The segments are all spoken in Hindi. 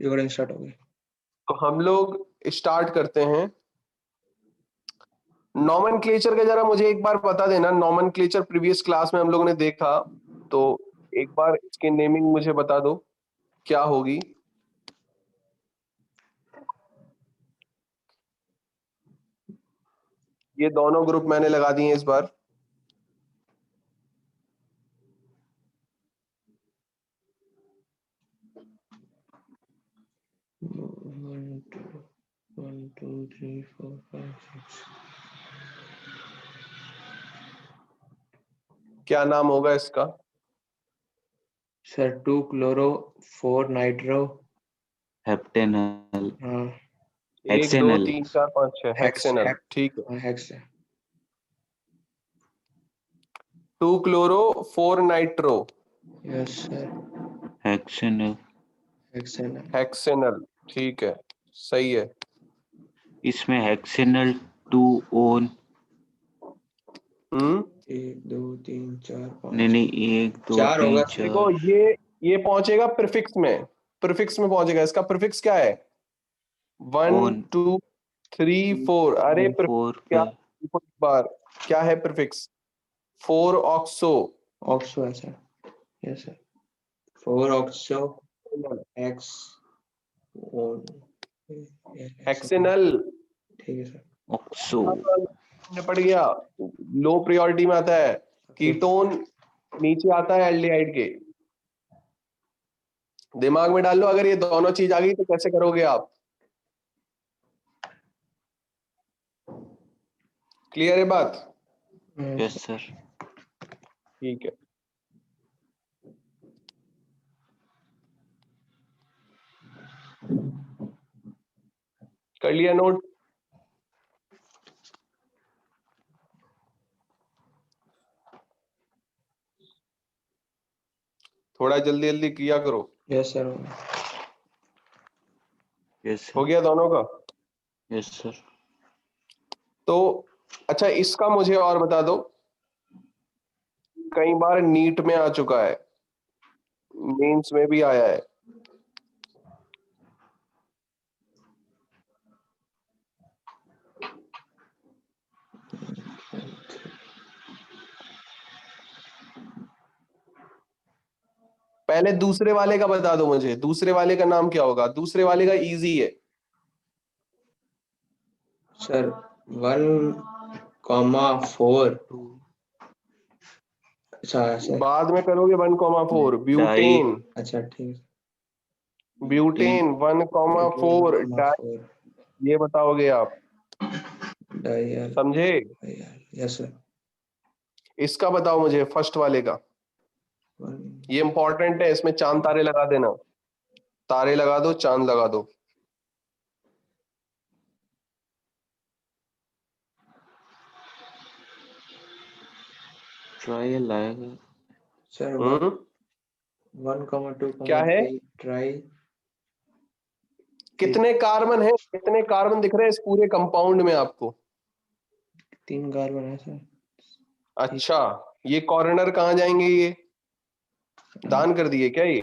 रिकॉर्डिंग स्टार्ट हो गई। तो हम लोग स्टार्ट करते हैं। नॉमेनक्लेचर का जरा मुझे एक बार बता देना। नॉमेनक्लेचर प्रीवियस क्लास में हम लोगों ने देखा, तो एक बार इसकी नेमिंग मुझे बता दो क्या होगी। ये दोनों ग्रुप मैंने लगा दिए इस बार। One, two, three, four, five, six. क्या नाम होगा इसका? Sir 2 chloro 4 nitro heptanal. हाँ 1 2 हेक्सेनल। 3 4 5 6 हेक्सेनल। ठीक है। हेक्स है। 2 chloro 4 nitro yes sir hexanal. Hexanal. Hexanal. ठीक है, सही है। इसमें हेक्सेनल 2 ओन। 1 2 3 4 5 नहीं 1 2 4 3 होगा। 4। देखो ये पहुंचेगा प्रीफिक्स में। प्रीफिक्स में पहुंचेगा। इसका प्रीफिक्स क्या है? 1 ओन 2 3 4। अरे 4 क्या 5। एक बार क्या है प्रीफिक्स? 4 ऑक्सो ऑक्सो है sir. Yes sir 4 oxo ex on hexanal. ठीक है सर। ऑक्सो। पड़ गया। लो प्रायोरिटी में आता है। कीटोन नीचे आता है एल्डिहाइड के। दिमाग में डाल लो, अगर ये दोनों चीज आ गई तो कैसे करोगे आप? क्लियर है बात? Yes sir. ठीक है। कर लिया नोट? थोड़ा जल्दी जल्दी किया करो। यस सर यस हो सर। गया दोनों का? Yes sir. तो अच्छा, इसका मुझे और बता दो। कई बार नीट में आ चुका है, मेंस में भी आया है। पहले दूसरे वाले का बता दो मुझे। दूसरे वाले का नाम क्या होगा? दूसरे वाले का इजी है सर 1,4 अच्छा सर। बाद में करोगे। 1,4 ब्यूटेन। अच्छा ठीक है। Butane 1,4 die. 1,4 ये बताओगे आप? डायल समझे? Yes sir. इसका बताओ मुझे, फर्स्ट वाले का। ये इंपॉर्टेंट है, इसमें चांद तारे लगा देना। तारे लगा दो, चांद लगा दो। ट्रायल आएगा सर 1,2 क्या है? ट्राई। कितने कार्बन है? कितने कार्बन दिख रहे हैं इस पूरे कंपाउंड में आपको? 3 कार्बन है सर। अच्छा, ये कॉर्नर कहाँ जाएंगे? ये दान कर दिए क्या? ये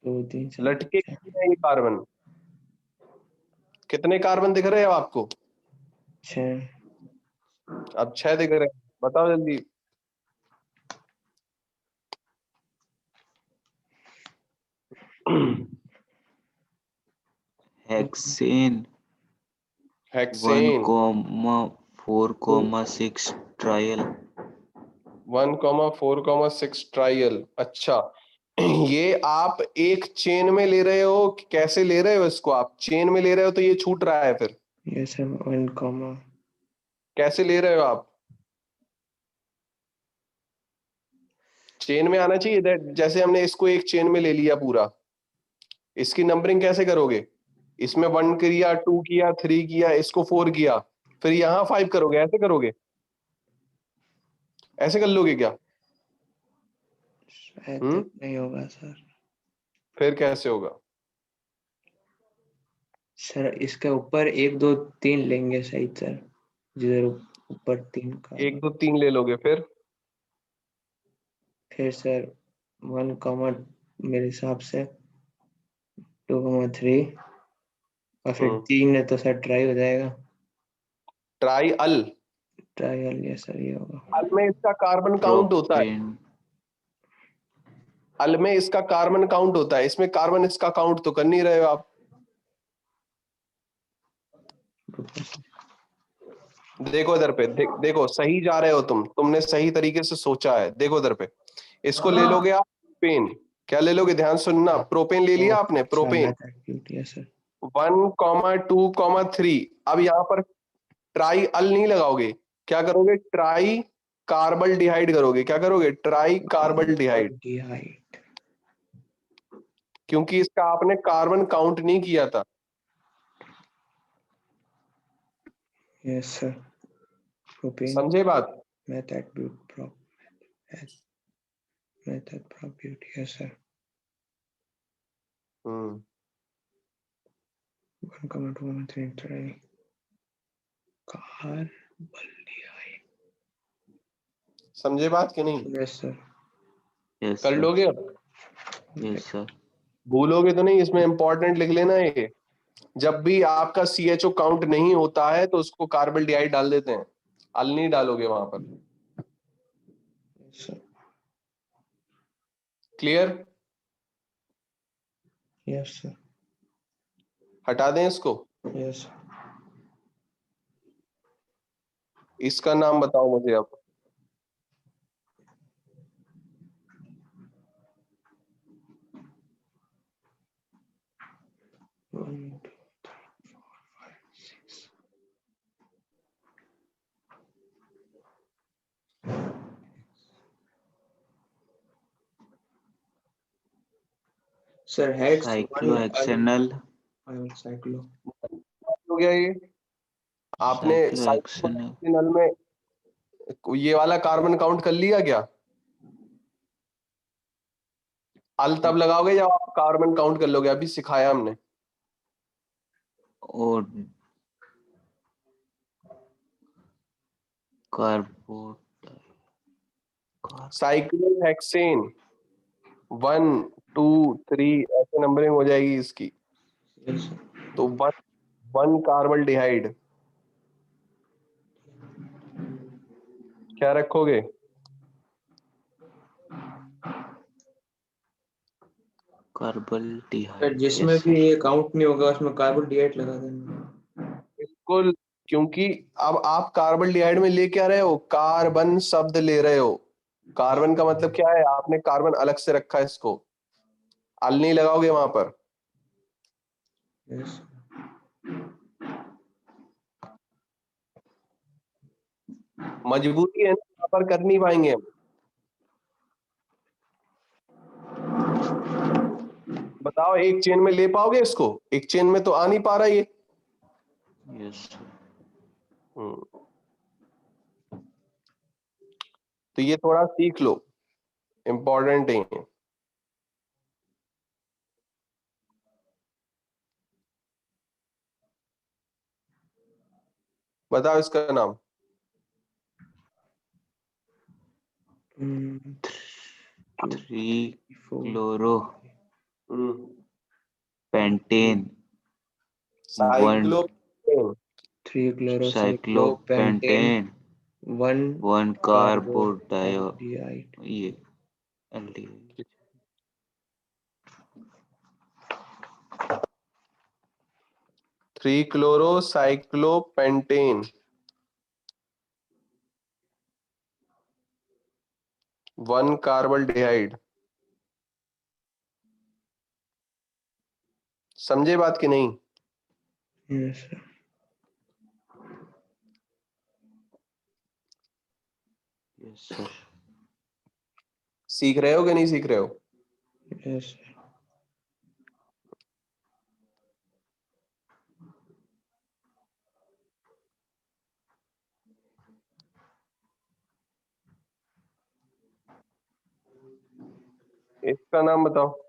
2 3 4 लटके हैं ये कार्बन। कितने कार्बन दिख रहे हैं आपको? 6 अब 6 दिख रहे हैं। बताओ जल्दी। Hexane hexane 1,4,6 trial. 1,4,6 ट्रायल। अच्छा, ये आप एक चेन में ले रहे हो? कैसे ले रहे हो इसको? आप चेन में ले रहे हो तो ये छूट रहा है फिर। यस सर 1, कैसे ले रहे हो आप? चेन में आना चाहिए। जैसे हमने इसको एक चेन में ले लिया पूरा, इसकी नंबरिंग कैसे करोगे? इसमें 1 किया, 2 किया, 3 किया, इसको 4 किया, फिर यहाँ 5 करोगे। ऐसे करोगे? ऐसे कर लोगे क्या? शायद तक नहीं होगा सर। फिर कैसे होगा? सर इसके ऊपर 1 2 3 लेंगे शायद सर। जिधर ऊपर 3 का 1 2 3 ले लोगे, फिर फिर सर 1, मेरे हिसाब से 2,3 और फिर हम्म, 3 है तो सर ट्राई हो जाएगा। ट्राई अल। ट्रायल, यस सर, ये होगा। अल में इसका कार्बन काउंट होता है, प्रोपेन, अल में इसका कार्बन काउंट होता है, इसमें कार्बन इसका काउंट तो कर नहीं रहे हो आप। देखो इधर पे, देखो सही जा रहे हो तुमने सही तरीके से सोचा है। देखो इधर पे, इसको ले लोगे आप प्रोपेन। क्या ले लोगे, ध्यान सुनना, प्रोपेन ले लिया आपने, प्रोपेन। 1,2,3। अब यहाँ पर ट्राई अल नहीं लगाओगे, क्या करोगे, ट्राई कार्बल डिहाइड करोगे। क्या करोगे, ट्राई कार्बल डिहाइड, क्योंकि इसका आपने कार्बन काउंट नहीं किया था। यस सर, प्रोपेन समझे बात। मेथड प्रोप्यूट, यस सर। 1,2,3 ट्राई कार्बल्डिहाइड, समझे बात कि नहीं, यस सर। यस कर सर, लोगे अब, यस सर, भूलोगे तो नहीं, इसमें इंपॉर्टेंट लिख लेना है ये। जब भी आपका CHO काउंट नहीं होता है तो उसको कार्बन डाइऑक्साइड डाल देते हैं, अल नहीं डालोगे वहां पर। क्लियर। यस सर, हटा दें इसको, यस। इसका नाम बताओ मुझे अब। सर हेक्स साइक्लोहेक्सेनल, साइक्लो, हो गया ये। आपने साइक्लोहेक्सेनल, साइक्लोहेक्सेनल में ये वाला कार्बन काउंट कर लिया क्या। अल तब लगाओगे जब आप कार्बन काउंट कर लोगे, अभी सिखाया हमने। और कार्बो, साइक्लोहेक्सेन 1 2 3 ऐसे नंबरिंग हो जाएगी इसकी। यस तो 1 कार्बन डिहाइड क्या रखोगे, कार्बल सर। डिहाइड, जिसमें यस भी सर, ये काउंट नहीं होगा उसमें कार्बन डाइऑक्साइड लगा देना। बिल्कुल। क्योंकि अब आप कार्बन डिहाइड में ले क्या रहे हो, कार्बन शब्द ले रहे हो। कार्बन का मतलब क्या है, आपने कार्बन अलग से रखा है इसको, अल नहीं लगाओगे वहां पर। यस मजबूरी है ना, यहाँ पर कर नहीं पाएंगे हम। बताओ एक चेन में ले पाओगे इसको, एक चेन में तो आ नहीं पा रहा ये। यस सर, हम्म, तो ये थोड़ा सीख लो, इंपॉर्टेंट है। बताओ इसका नाम। 3 क्लोरो हम्म, पेंटेन, 1 साइक्लोपेंटेन। 3 क्लोरोसाइक्लोपेंटेन, साइक्लोपेंटेन, 1 1 कार्बोडायो, कार्बोडाइऑक्साइड। ये एल्डिहाइड, 3 क्लोरोसाइक्लोपेंटेन, 1 कार्बल्डिहाइड। समझे बात कि नहीं। यस सर, यस सर, सीख रहे हो कि नहीं सीख रहे हो। Yes sir. इसका नाम बताओ।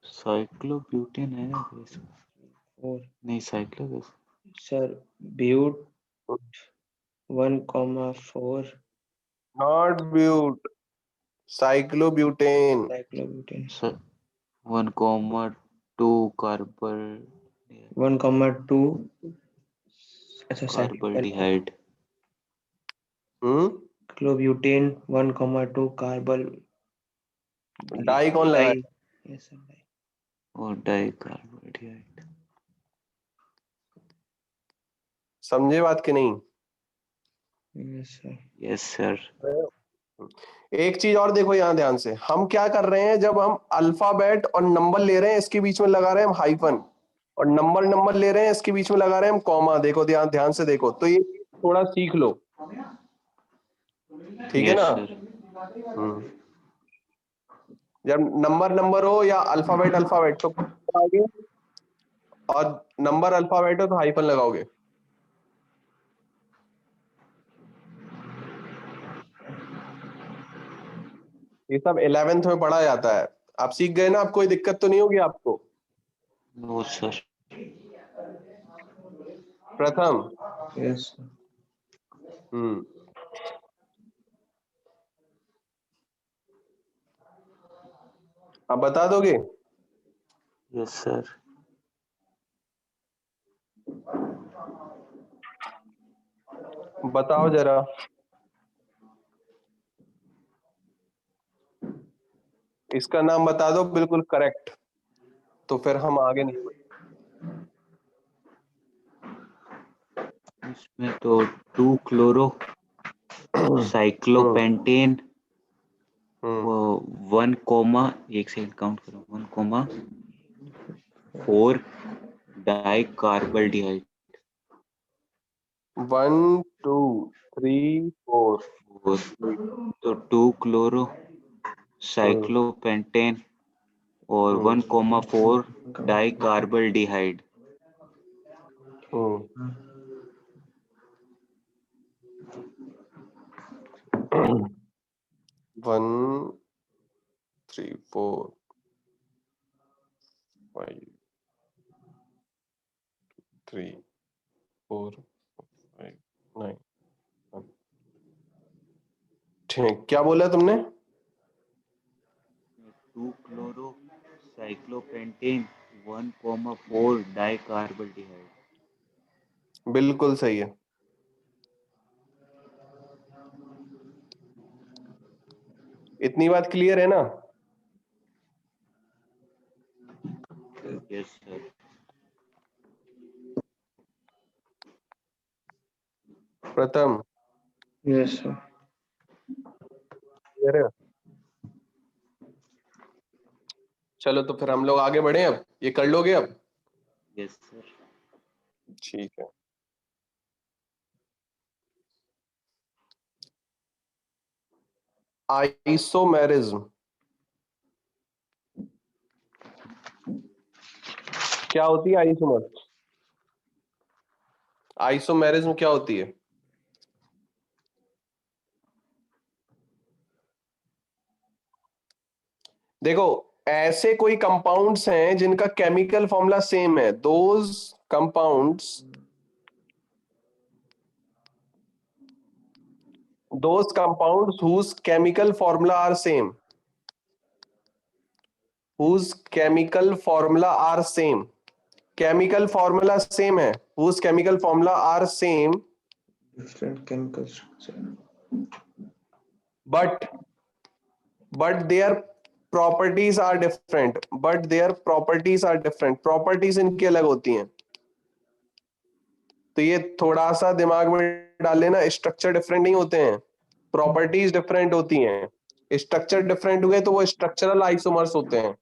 साइक्लोब्यूटेन है ना इसमें? और नहीं, cyclo sir, bute 1,4 not bute, cyclobutane. cyclobutane. Sir 1,2 carbal 1,2 अच्छा कार्बल्डिहाइड cyclobutane 1,2 कार्बल डाई कौन लगाए? yes sir डाई और डाई कार्बल्डिहाइड। समझे बात कि नहीं? yes sir yes sir. एक चीज और देखो यहाँ ध्यान से, हम क्या कर रहे हैं, जब हम अल्फाबेट और नंबर ले रहे हैं इसके बीच में लगा रहे हैं हम हाइफन, और नंबर ले रहे हैं इसके बीच में लगा रहे हैं हम कॉमा। देखो ध्यान से देखो, तो ये थोड़ा सीख लो, ठीक है यस ना? सर। जब नंबर हो या अल्फाबेट तो लगाओगे, और नंबर अल्फाबेट हो तो हाइफन लगाओगे। ये सब 11th में पढ़ा जाता है, आप सीख गए ना, अब कोई दिक्कत तो नहीं होगी आपको। No sir. प्रथम yes sir आप बता दोगे? Yes sir. बताओ जरा। इसका नाम बता दो बिल्कुल करेक्ट, तो फिर हम आगे नहीं बढ़ेंगे। इसमें तो 2 क्लोरो साइक्लोपेंटेन वो 1 कोमा, एक सेकंड काउंट करो, 1,4 डाई कार्बल्डिहाइड 1 2 3 4 तो 2 क्लोरो साइक्लोपेंटेन और 1,4 डाई कार्बल्डिहाइड। 1 3 4 5 3 4 5 9। ठीक, क्या बोला तुमने? 2 क्लोरो साइक्लोपेंटेन 1,4 डाई कार्बल्डिहाइड। बिल्कुल सही है। इतनी बात क्लियर है ना? Yes sir. प्रथम yes sir क्लियर है? चलो तो फिर हम लोग आगे बढ़े, अब ये कर लोगे अब? Yes sir. ठीक है। आइसोमेरिज्म क्या होती है? आइसोमेरिज्म क्या होती है? देखो, ऐसे कोई कंपाउंड्स हैं जिनका केमिकल फॉर्मूला सेम है। Those compounds whose chemical formula are same, chemical formula same है, whose chemical formula are same, different chemical structure but their properties are different, properties इनकी अलग होती हैं। तो ये थोड़ा सा दिमाग में डाल लेना, स्ट्रक्चर डिफरेंट नहीं होते हैं, प्रॉपर्टीज डिफरेंट होती हैं। स्ट्रक्चर डिफरेंट हुए तो वो स्ट्रक्चरल आइसोमर्स होते हैं।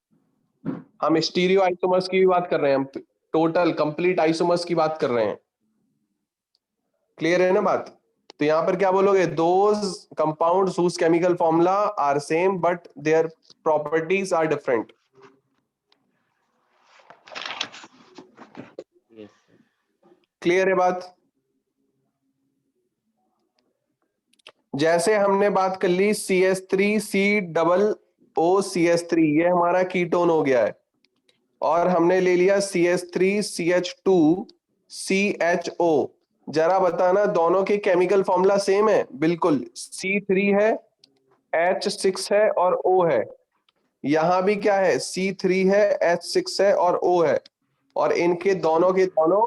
हम स्टीरियो आइसोमर्स की भी बात कर रहे हैं, हम टोटल कंप्लीट आइसोमर्स की बात कर रहे हैं। क्लियर है ना बात? तो यहां पर क्या बोलोगे? Those compounds whose chemical formula are same but their properties are different. Yes sir. Clear है बात? जैसे हमने बात कर ली CH3COO, ये हमारा कीटोन हो गया है, और हमने ले लिया CH3CH2, CHO, जरा बताना दोनों के केमिकल फॉर्मूला सेम है? बिल्कुल, C3 है, H6 है और O है। यहां भी क्या है? C3 है, H6 है और O है, और इनके दोनों के दोनों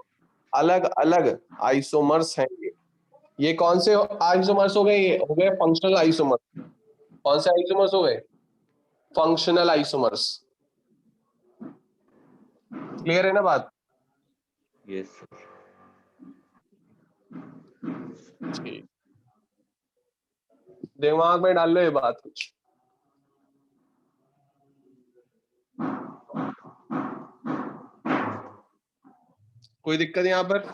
अलग अलग आइसोमर्स हैं। ये कौन से आइसोमर्स हो गए? ये हो गए फंक्शनल आइसोमर्स। कौन से आइसोमर्स हो गए? Functional isomers. क्लियर है ना बात? Yes sir. ठीक, दिमाग में डाल लो ये बात कुछ। कोई दिक्कत यहाँ पर?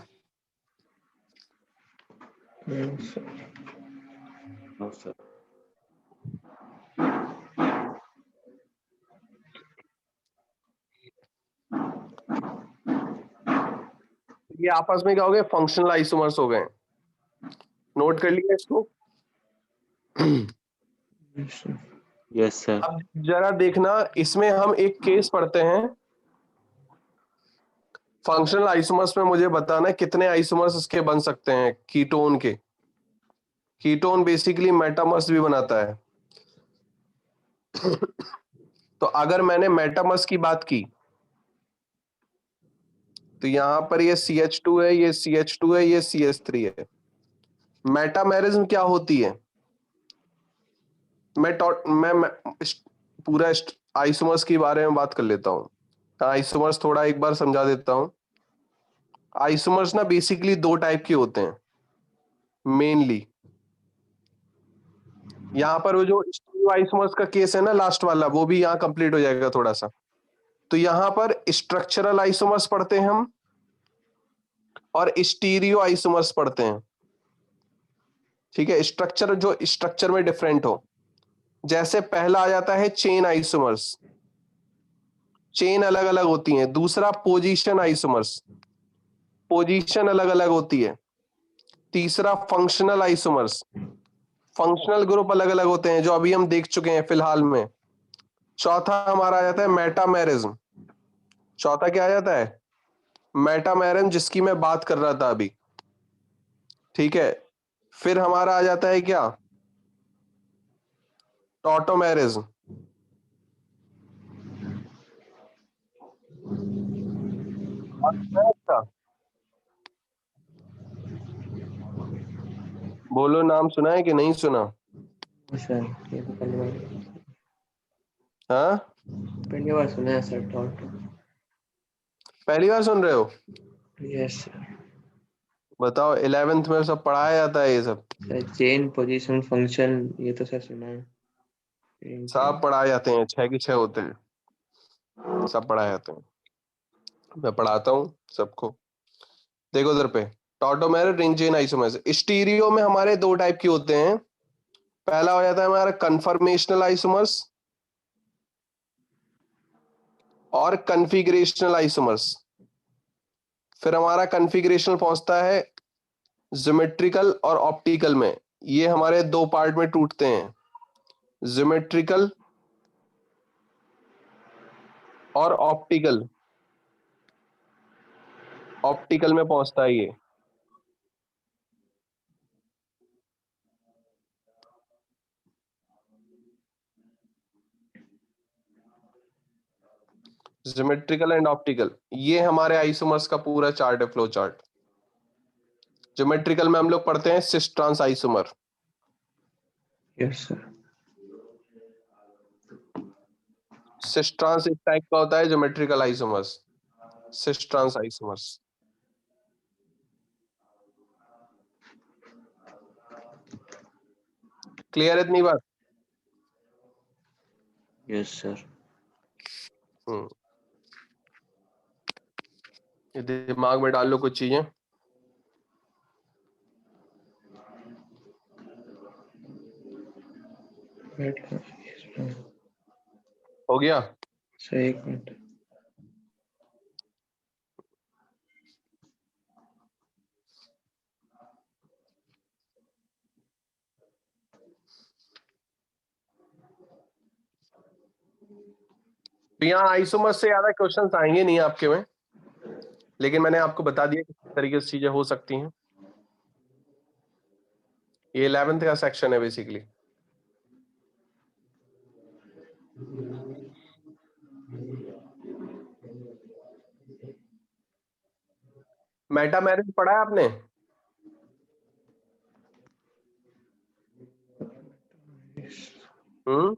No sir. ये आपस में क्या हो गए? फंक्शनल आइसोमर्स हो गए। नोट कर लिया इसको? Yes sir. अब जरा देखना, इसमें हम एक केस पढ़ते हैं। फंक्शनल आइसोमर्स में मुझे बताना कितने आइसोमर्स इसके बन सकते हैं कीटोन के। कीटोन बेसिकली मेटामर्स भी बनाता है। तो अगर मैंने मेटामर्स की बात की तो यहां पर ये CH2 है, ये CH2 है, ये CH3 है। मेटामेरिज्म क्या होती है? मैं पूरा आइसोमर्स के बारे में बात कर लेता हूँ। आइसोमर्स थोड़ा एक बार समझा देता हूँ। आइसोमर्स ना बेसिकली दो टाइप के होते हैं मेनली। यहाँ पर वो जो स्टीरियो आइसोमर्स का केस है ना लास्ट वाला, वो भी यहाँ कंप्लीट हो जाएगा थोड़ा सा। तो यहाँ पर स्ट्रक्चरल आइसोमर्स पढ़ते हैं हम और स्टीरियो आइसोमर्स पढ़ते हैं। ठीक है, स्ट्रक्चर जो स्ट्रक्चर में डिफरेंट हो। जैसे पहला आ जाता है चेन आइसोमर्स, चेन अलग अलग होती हैं। दूसरा पोजीशन आइसोमर्स, पोजीशन अलग अलग होती है। तीसरा फंक्शनल आइसोमर्स, फंक्शनल ग्रुप अलग अलग होते हैं जो अभी हम देख चुके हैं फिलहाल में। चौथा हमारा आ जाता है मेटामेरिज्म। चौथा क्या आ जाता है? मेटामेरिज्म, जिसकी मैं बात कर रहा था अभी। ठीक है, फिर हमारा आ जाता है क्या? टॉटोमेरिज्म। अच्छा, बोलो, नाम सुना है कि नहीं सुना? सर ये तो हाँ, पहली बार सुना है सर टॉटो। पहली बार सुन रहे हो? Yes sir. बताओ, 11th में सब पढ़ाया जाता है ये सब? सर चेन पोजीशन फंक्शन ये तो सर सुना है। सब पढ़ाए जाते हैं, 6 के 6 होते हैं, सब पढ़ाए जाते हैं। मैं पढ़ाता हूँ सबको। देखो उधर पे, टॉटोमेर, रिंग चेन आइसोमर्स। स्टीरियो में हमारे दो टाइप के होते हैं। पहला हो जाता है हमारा कन्फर्मेशनल आइसोमर्स और कन्फिगरेशनल आइसोमर्स। फिर हमारा कन्फिगरेशनल पहुंचता है ज्योमेट्रिकल और ऑप्टिकल में। ये हमारे दो पार्ट में टूटते हैं, ज्योमेट्रिकल और ऑप्टिकल। ऑप्टिकल में पहुंचता है ये। ज्योमेट्रिकल एंड ऑप्टिकल, ये हमारे आइसोमर्स का पूरा चार्ट है, फ्लो चार्ट। ज्योमेट्रिकल में हम लोग पढ़ते हैं cis trans isomer. Yes sir. Cis trans एक टाइप का होता है geometrical isomers, cis trans isomers. Clear है इतनी बात? Yes sir. हम्म, ये दिमाग में डाल लो कुछ चीजें। हो गया? सर एक मिनट। तो यहाँ आइसोमर्स से ज्यादा क्वेश्चंस आएंगे नहीं आपके में। लेकिन मैंने आपको बता दिया किस तरीके से चीजें हो सकती हैं। ये 11th का सेक्शन है बेसिकली। मेटा मैरिज पढ़ा है आपने? हम्म,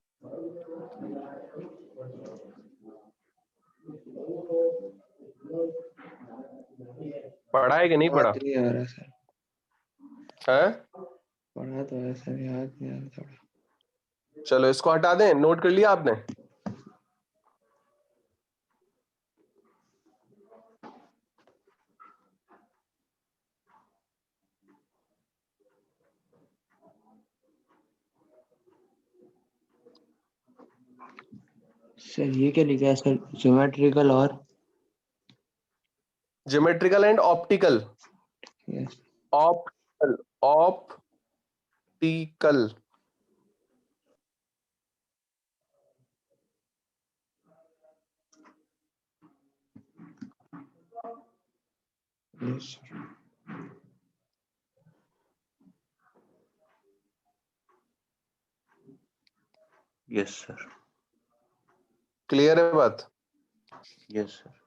पढ़ा है कि नहीं पढ़ा? याद नहीं आ रहा सर, है? पढ़ा तो है सर, याद नहीं आ रहा थोड़ा। चलो इसको हटा दें, नोट कर लिया आपने? सर ये क्या लिखा है सर, ज्योमेट्रिकल और? Geometrical and optical. Yes optical, optical. Yes sir. Yes sir. Clear है बात? Yes sir.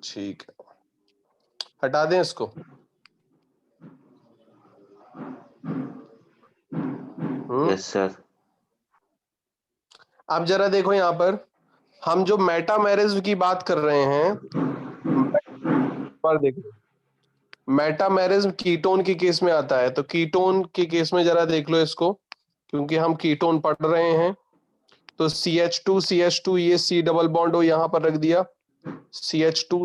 ठीक है, हटा दें इसको। Yes sir. अब जरा देखो यहाँ पर, हम जो मेटामेरिज्म की बात कर रहे हैं, पर देखो मेटामेरिज्म कीटोन के केस में आता है, तो कीटोन के केस में जरा देख लो इसको, क्योंकि हम कीटोन पढ़ रहे हैं। तो CH2 ये C डबल बॉन्ड हो यहाँ पर रख दिया, CH2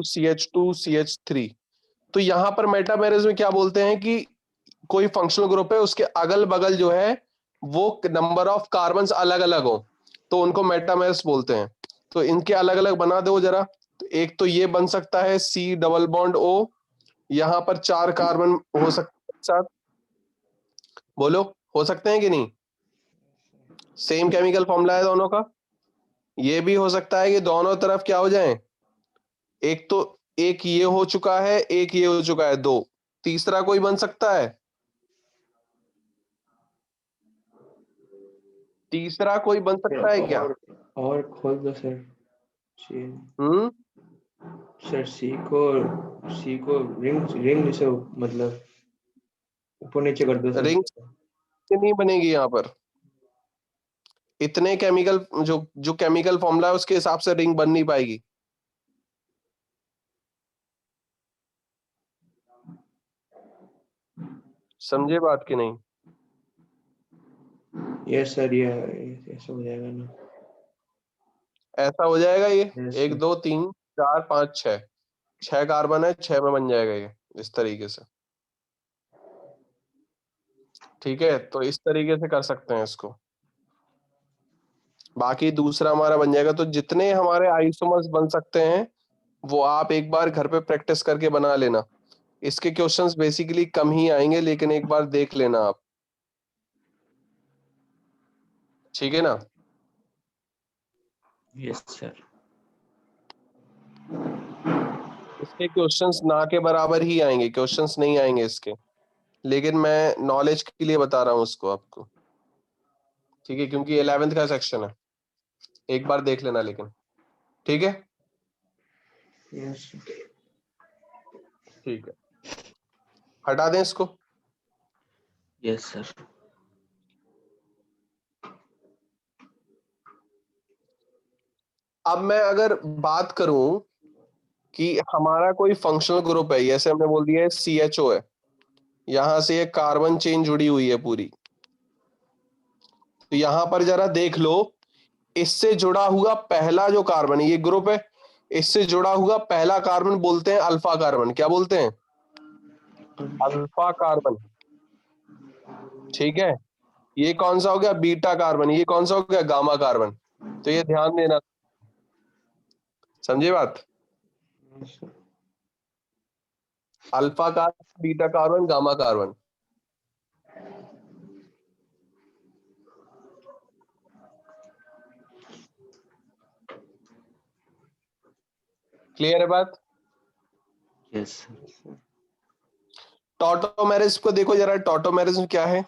तो यहाँ पर मेटामेरिज्म में क्या बोलते हैं कि कोई फंक्शनल ग्रुप है, उसके अगल बगल जो है वो नंबर ऑफ कार्बन अलग अलग हो, तो उनको मेटामेर्स बोलते हैं। तो इनके अलग अलग बना दो जरा। तो एक तो ये बन सकता है C डबल बॉन्ड O, यहाँ पर 4 कार्बन हो सकते हैं साथ, बोलो हो सकते हैं कि नहीं? सेम केमिकल फॉर्मूला है दोनों का। ये भी हो सकता है कि दोनों तरफ क्या हो जाए, एक तो एक ये हो चुका है, एक ये हो चुका है, दो, तीसरा कोई बन सकता है? तीसरा कोई बन सकता है क्या? और खोल दो सर चेन। हम्म, सर सी को रिंग रिंग से मतलब ऊपर नीचे कर दो सर। रिंग नहीं बनेगी यहाँ पर। इतने केमिकल जो केमिकल फॉर्मूला है उसके हिसाब से रिंग बन नहीं पाएगी। समझे बात की नहीं? यस सर, ये ऐसा हो जाएगा ना? ऐसा हो जाएगा ये। Yes 1 sir. 2 3 4 5 6, 6 कार्बन है, 6 में बन जाएगा ये इस तरीके से। ठीक है, तो इस तरीके से कर सकते हैं इसको। बाकी दूसरा हमारा बन जाएगा। तो जितने हमारे आइसोमर्स बन सकते हैं वो आप एक बार घर पे प्रैक्टिस करके बना लेना। इसके क्वेश्चंस बेसिकली कम ही आएंगे, लेकिन एक बार देख लेना आप। ठीक है ना? Yes sir. इसके क्वेश्चंस ना के बराबर ही आएंगे, क्वेश्चंस नहीं आएंगे इसके, लेकिन मैं नॉलेज के लिए बता रहा हूँ उसको आपको। ठीक है, क्योंकि 11th का सेक्शन है, एक बार देख लेना लेकिन। ठीक है? यस ठीक है, हटा दें इसको। Yes sir. अब मैं अगर बात करूं कि हमारा कोई फंक्शनल ग्रुप है, जैसे हमने बोल दिया है CHO है, यहां से एक कार्बन चेन जुड़ी हुई है पूरी। तो यहां पर जरा देख लो, इससे जुड़ा हुआ पहला जो कार्बन, ये ग्रुप है, इससे जुड़ा हुआ पहला कार्बन बोलते हैं अल्फा कार्बन। क्या बोलते हैं? Alpha carbon. ठीक है, ये कौन सा हो गया? Beta carbon. ये कौन सा हो गया? Gamma carbon. तो ये ध्यान देना। समझे बात? Alpha carbon, beta carbon, gamma carbon. Clear है बात? Yes sir. टॉटोमेरिज को देखो जरा, टॉटोमेरिज्म क्या है?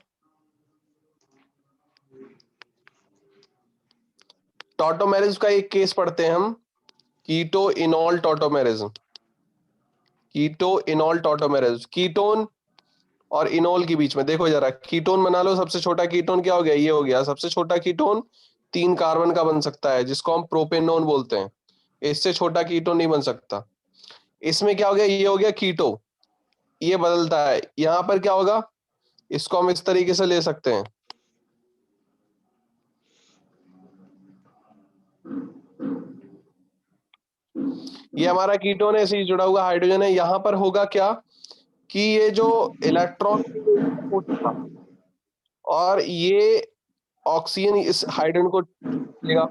टॉटोमेरिज्म का एक केस पढ़ते हैं हम, कीटो इनॉल टॉटोमेरिज्म। कीटो इनॉल टॉटोमेरिज्म, कीटोन और इनॉल के बीच में देखो जरा, कीटोन बना लो। सबसे छोटा कीटोन क्या हो गया? ये हो गया सबसे छोटा कीटोन। 3 कार्बन का बन सकता है, जिसको हम प्रोपेनोन बोलते हैं। इससे छोटा कीटोन नहीं बन सकता। इसमें क्या हो गया? ये हो गया कीटो, ये बदलता है। यहां पर क्या होगा? इसको हम इस तरीके से ले सकते हैं, ये हमारा कीटोन है, इसी जुड़ा हुआ हाइड्रोजन है। यहां पर होगा क्या कि ये जो इलेक्ट्रॉन था और ये ऑक्सीजन इस हाइड्रोजन को लेगा।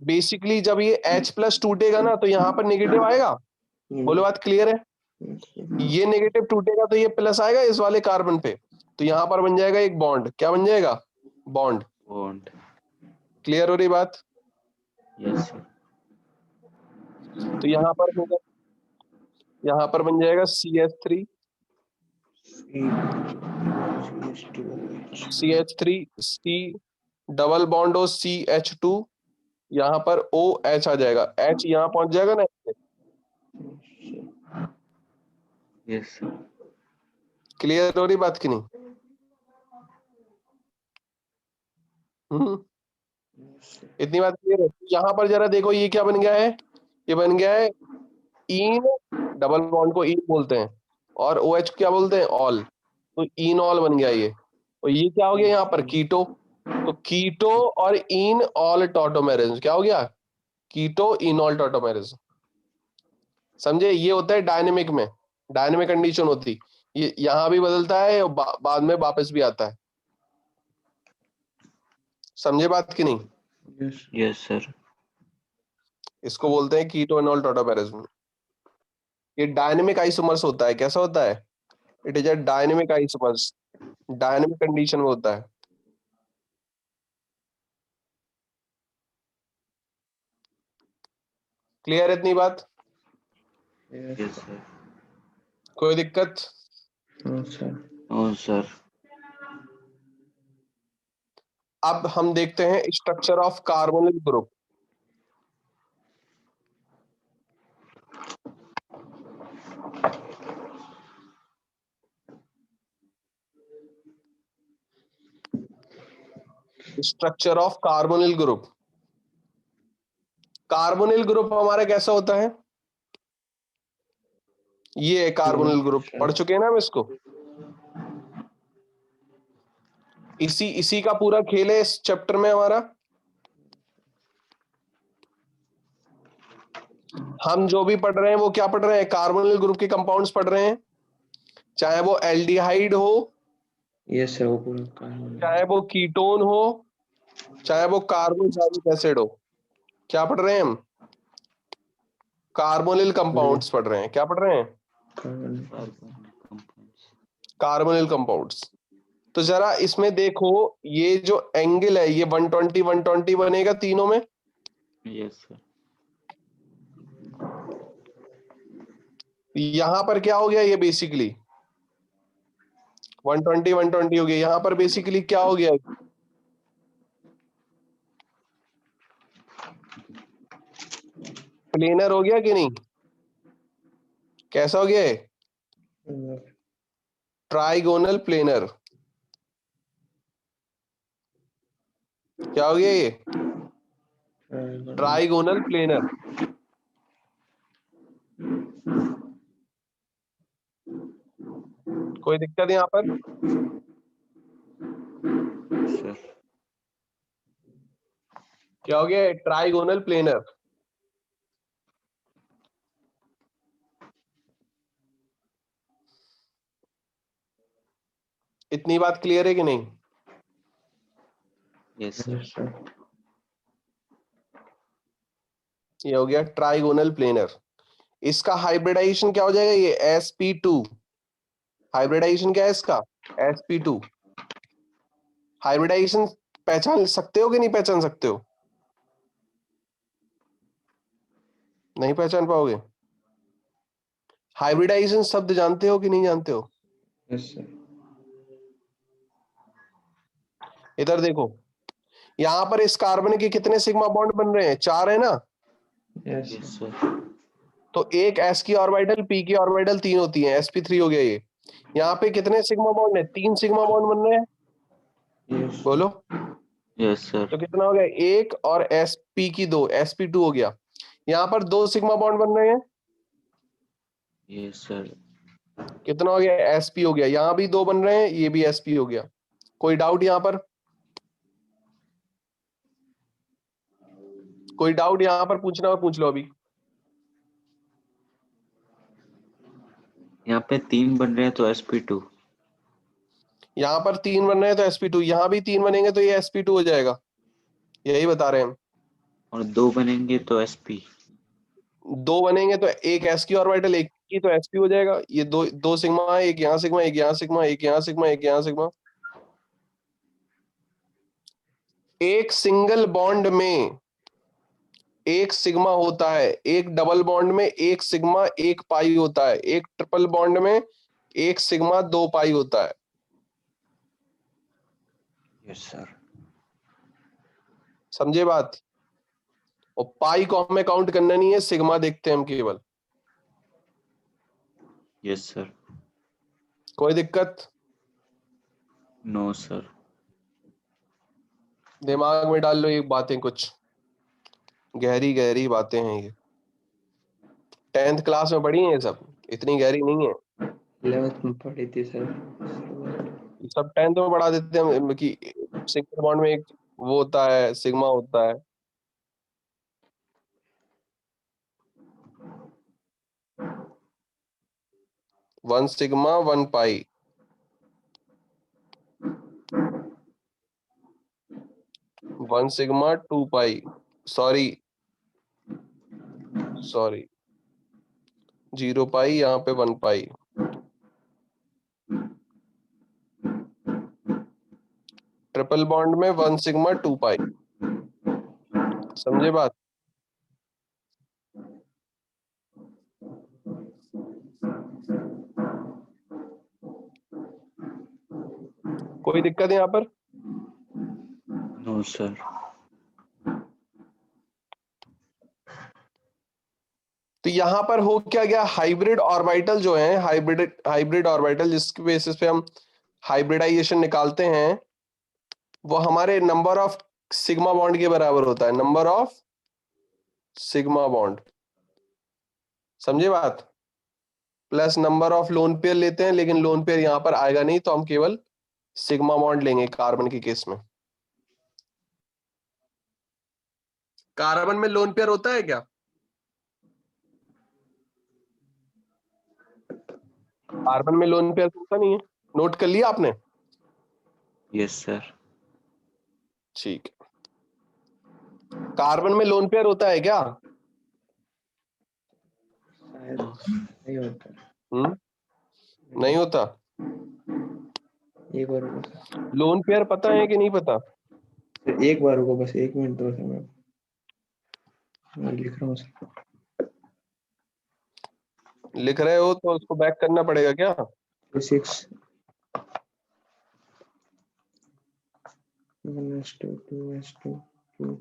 बेसिकली जब ये H+ टूटेगा ना, तो यहाँ पर नेगेटिव आएगा। बोलो बात क्लियर है? ये नेगेटिव टूटेगा तो ये प्लस आएगा इस वाले कार्बन पे, तो यहाँ पर बन जाएगा एक बॉन्ड। क्या बन जाएगा? बॉन्ड। बॉन्ड। क्लियर हो रही बात? Yes sir. तो यहाँ पर होगा, यहाँ पर बन जाएगा CH3, CH3 C double bond हो CH2, यहाँ पर OH आ जाएगा। H यहाँ पहुंच जाएगा ना। Yes sir. क्लियर हो रही बात की नहीं? इतनी बात क्लियर है? यहाँ पर जरा देखो, ये क्या बन गया है? ये बन गया है इन, डबल बॉन्ड को इन बोलते हैं, और OH क्या बोलते हैं? ऑल। तो इनॉल बन गया ये। और ये क्या हो गया यहाँ पर? कीटो। तो कीटो और इन ऑल टॉटोमेरिज्म क्या हो गया? कीटो इनॉल टॉटोमेरिज्म। समझे? ये होता है डायनेमिक में, डायनेमिक कंडीशन होती। ये यहाँ भी बदलता है और बाद में वापस भी आता है। समझे बात की नहीं? Yes sir. इसको बोलते हैं कीटो इनॉल टॉटोमेरिज्म। ये डायनेमिक आइसोमर्स होता है। कैसा होता है? It is a dynamic isomers, dynamic condition में होता है। क्लियर है इतनी बात? Yes sir. कोई दिक्कत? No sir. अब हम देखते हैं structure of carbonyl group. Structure of carbonyl group. Carbonyl group हमारा कैसा होता है? ये है कार्बोनिल ग्रुप, पढ़ चुके हैं ना हम इसको। इसी का पूरा खेल है इस चैप्टर में हमारा। हम जो भी पढ़ रहे हैं वो क्या पढ़ रहे हैं? कार्बोनिल ग्रुप के कंपाउंड्स पढ़ रहे हैं, चाहे वो एल्डिहाइड हो, यस सर, वो पूरा चाहे वो कीटोन हो, चाहे वो कार्बोक्सिलिक एसिड हो। क्या पढ़ रहे हैं हम? कार्बोनिल कंपाउंड्स पढ़ रहे हैं। क्या पढ़ रहे हैं? Carbonyl compounds. तो जरा इसमें देखो, ये जो एंगल है ये 120 120 बनेगा तीनों में। Yes sir. यहां पर क्या हो गया? ये बेसिकली 120 120 हो गया। यहां पर बेसिकली क्या हो गया? प्लेनर हो गया कि नहीं? कैसा हो गया? Trigonal planar. क्या हो गया ये? Trigonal planar. कोई दिक्कत यहाँ पर? सर। क्या हो गया? Trigonal planar. इतनी बात क्लियर है कि नहीं? Yes sir. ये हो गया ट्राइगोनल प्लेनर। इसका हाइब्रिडाइजेशन क्या हो जाएगा? ये sp2। हाइब्रिडाइजेशन क्या है इसका? sp2। हाइब्रिडाइजेशन पहचान सकते हो कि नहीं पहचान सकते हो? नहीं पहचान पाओगे? हाइब्रिडाइजेशन शब्द जानते हो कि नहीं जानते हो? Yes sir. इधर देखो, यहाँ पर इस कार्बन के कितने सिग्मा बॉन्ड बन रहे हैं? 4 है ना? Yes yes sir. सर। तो एक s की ऑर्बिटल, p की ऑर्बिटल 3 होती है, sp3 हो गया ये। यहाँ पे कितने सिग्मा बॉन्ड है? 3 सिग्मा बॉन्ड बन रहे हैं, यस बोलो। Yes sir. तो कितना हो गया? 1 और sp की 2, sp2 हो गया। यहाँ पर 2 सिग्मा बॉन्ड बन रहे हैं, यस सर। कितना हो गया? sp हो गया। यहाँ भी 2 बन रहे हैं, ये भी sp हो गया। कोई डाउट यहाँ पर? कोई डाउट यहाँ पर पूछना हो पूछ लो अभी। यहाँ पे 3 बन रहे हैं तो sp2। यहाँ पर 3 बन रहे हैं तो sp2, यहाँ भी 3 बनेंगे तो ये sp2 हो जाएगा, यही बता रहे हैं हम। और 2 बनेंगे तो sp। 2 बनेंगे तो एक s की ऑर्बिटल, एक की, तो sp हो जाएगा। ये दो सिग्मा है, एक यहाँ सिग्मा, एक यहाँ सिग्मा, एक यहाँ सिग्मा, एक यहाँ सिग्मा। एक सिंगल बॉन्ड में एक सिग्मा होता है, एक डबल बॉन्ड में एक सिग्मा 1 पाई होता है, एक ट्रिपल बॉन्ड में एक सिग्मा 2 पाई होता है। Yes sir. समझे बात? और पाई को हमें काउंट करना नहीं है, सिग्मा देखते हैं हम केवल। Yes sir. कोई दिक्कत? No sir. दिमाग में डाल लो ये बातें, कुछ गहरी गहरी बातें हैं ये। 10th क्लास में पढ़ी हैं ये सब, इतनी गहरी नहीं है। 11th में पढ़ी थी सर। सब 10th में पढ़ा देते हैं कि सिंगल बॉन्ड में एक वो होता है, सिग्मा होता है। वन सिग्मा 1 पाई, वन सिग्मा 2 पाई, सॉरी 0 पाई, यहाँ पे 1 पाई। ट्रिपल बॉन्ड में 1 सिग्मा 2 पाई। समझे बात? कोई दिक्कत है यहाँ पर? No sir. तो यहाँ पर हो क्या गया? हाइब्रिड ऑर्बिटल जो है, हाइब्रिड ऑर्बिटल जिसके बेसिस पे हम हाइब्रिडाइजेशन निकालते हैं, वो हमारे नंबर ऑफ सिग्मा बॉन्ड के बराबर होता है, नंबर ऑफ सिग्मा बॉन्ड। समझे बात? Plus number of lone pair लेते हैं, लेकिन लोन पेयर यहां पर आएगा नहीं, तो हम केवल सिग्मा बॉन्ड लेंगे कार्बन के केस में। कार्बन में लोन पेयर होता है क्या? कार्बन में लोन पेयर होता नहीं है, नोट कर लिया आपने? Yes sir. ठीक। कार्बन में लोन पेयर होता है क्या? शायद नहीं होता। नहीं होता। एक बार रुको लोन पेयर पता है कि नहीं पता? सर, एक बार रुको, बस 1 मिनट दो सर, मैं लिख रहा हूँ सर। लिख रहे हो तो उसको बैक करना पड़ेगा क्या? 6 1s2 2s2 2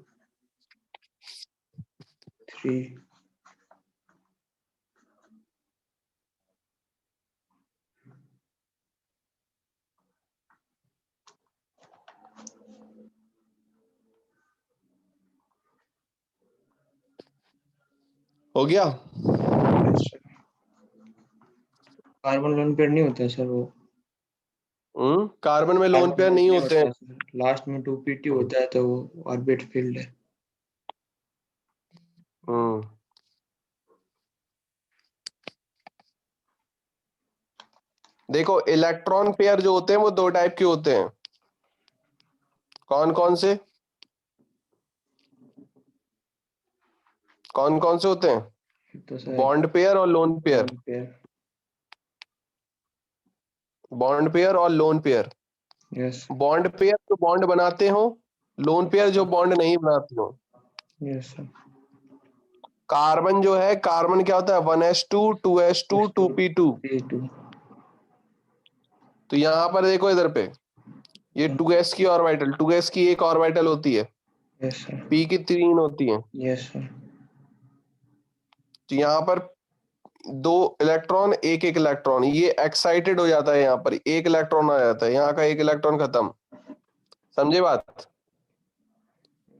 3 हो गया? कार्बन लोन पेयर नहीं होता है सर वो। कार्बन में लोन पेयर नहीं होते हैं। लास्ट में 2pt होता है, तो वो ऑर्बिट फील्ड है। देखो, इलेक्ट्रॉन पेयर जो होते हैं वो 2 टाइप के होते हैं। कौन कौन से? कौन कौन से होते हैं? तो सर बॉन्ड पेयर और लोन पेयर। बॉन्ड पेयर और lone pair. Yes bond pair जो बॉन्ड बनाते हो, लोन पेयर जो बॉन्ड नहीं बनाते हो। Yes sir. कार्बन जो है, कार्बन क्या होता है 1s2 2s2 2p2। P2 तो यहाँ पर देखो इधर पे, ये 2s की ऑर्बिटल, 2s की एक ऑर्बिटल होती है, yes sir p की 3 होती है। yes sir तो यहाँ पर 2 इलेक्ट्रॉन, एक इलेक्ट्रॉन, ये एक्साइटेड हो जाता है, यहाँ पर एक इलेक्ट्रॉन आ जाता है, यहाँ का एक इलेक्ट्रॉन खत्म। समझे बात?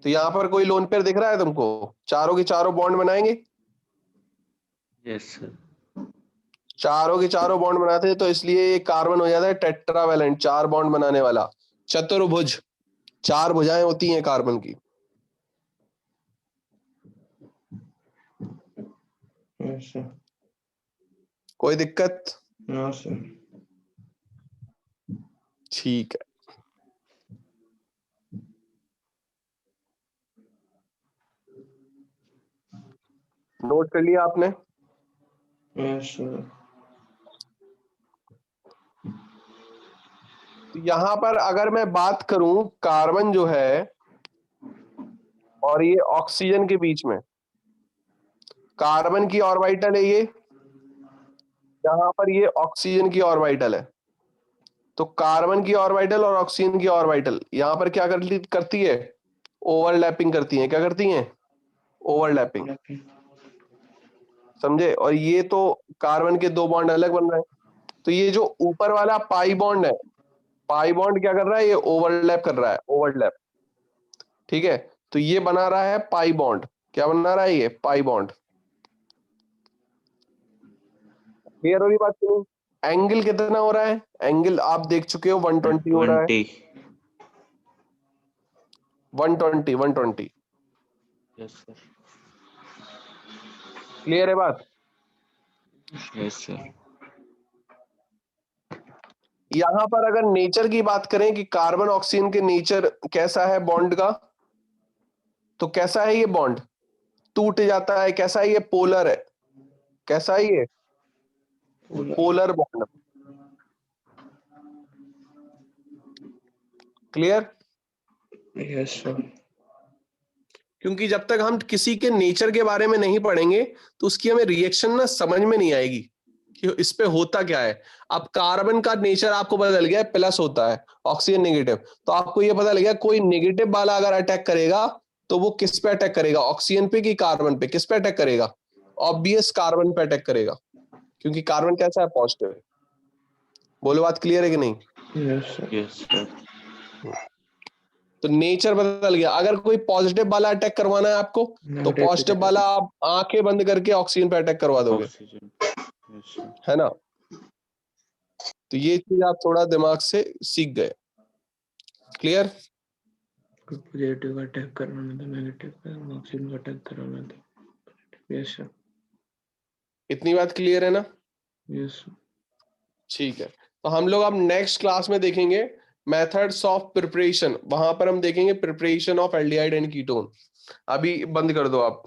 तो यहाँ पर कोई लोन पेयर दिख रहा है तुमको? चारों के चारों बॉन्ड बनाएंगे, यस सर, चारों के चारों बॉन्ड बनाते हैं, तो इसलिए ये कार्बन हो जाता है टेट्रावैलेंट, 4 बॉन्ड बनाने वाला, चतुर्भुज, 4 भुजाएं होती हैं कार्बन की। yes sir कोई दिक्कत? no sir ठीक है। नोट कर लिया आपने? yes sir तो यहां पर अगर मैं बात करूं, कार्बन जो है और ये ऑक्सीजन के बीच में, कार्बन की ऑर्बिटल है ये, यहां पर ये ऑक्सीजन की ऑर्बिटल है। तो कार्बन की ऑर्बिटल और ऑक्सीजन की ऑर्बिटल यहां पर क्या करती है? ओवरलैपिंग करती है। क्या करती हैं? ओवरलैपिंग। समझे? और ये तो कार्बन के 2 बॉन्ड अलग बन रहे हैं। तो ये जो ऊपर वाला पाई बॉन्ड है, पाई बॉन्ड क्या कर रहा है? ये ओवरलैप कर रहा है, ओवरलैप। ठीक है, तो ये बना रहा है पाई बॉन्ड। क्या बना रहा है? ये पाई बॉन्ड। क्लियर हो रही बात की नहीं? एंगल कितना हो रहा है? एंगल आप देख चुके हो, 120 हो रहा है। 120 यस सर, क्लियर है बात? यस सर, यहां पर अगर नेचर की बात करें कि कार्बन ऑक्सीजन के नेचर कैसा है बॉन्ड का, तो कैसा है ये बॉन्ड? टूट जाता है। कैसा है ये? पोलर है। कैसा है ये? Polar bond. Clear? yes sir क्योंकि जब तक हम किसी के नेचर के बारे में नहीं पढ़ेंगे तो उसकी हमें रिएक्शन ना समझ में नहीं आएगी कि इस पे होता क्या है। अब कार्बन का नेचर आपको पता चल गया, प्लस होता है, ऑक्सीजन नेगेटिव। तो आपको ये पता लग गया कोई नेगेटिव वाला अगर अटैक करेगा तो वो किस पे अटैक करेगा? ऑक्सीजन पे कि कार्बन पे? किस पे अटैक करेगा? ऑब्वियस कार्बन पे अटैक करेगा, क्योंकि कार्बन कैसा है? पॉजिटिव। बोलो बात क्लियर है कि नहीं? yes sir यस सर, तो नेचर बदल गया। अगर कोई पॉजिटिव वाला अटैक करवाना है आपको, तो Negative पॉजिटिव वाला आप आंखें बंद करके ऑक्सीजन पे अटैक करवा दोगे, ऑक्सीजन, यस सर, है ना? तो ये चीज आप थोड़ा दिमाग से सीख गए। क्लियर? पॉजिटिव अटैक करना था, नेगेटिव का ऑक्सीजन का अटैक कराना था। yes sir इतनी बात क्लियर है ना? yes sir ठीक है, तो हम लोग अब नेक्स्ट क्लास में देखेंगे मेथड्स ऑफ प्रिपरेशन। वहां पर हम देखेंगे preparation of aldehyde and ketone. अभी बंद कर दो आप।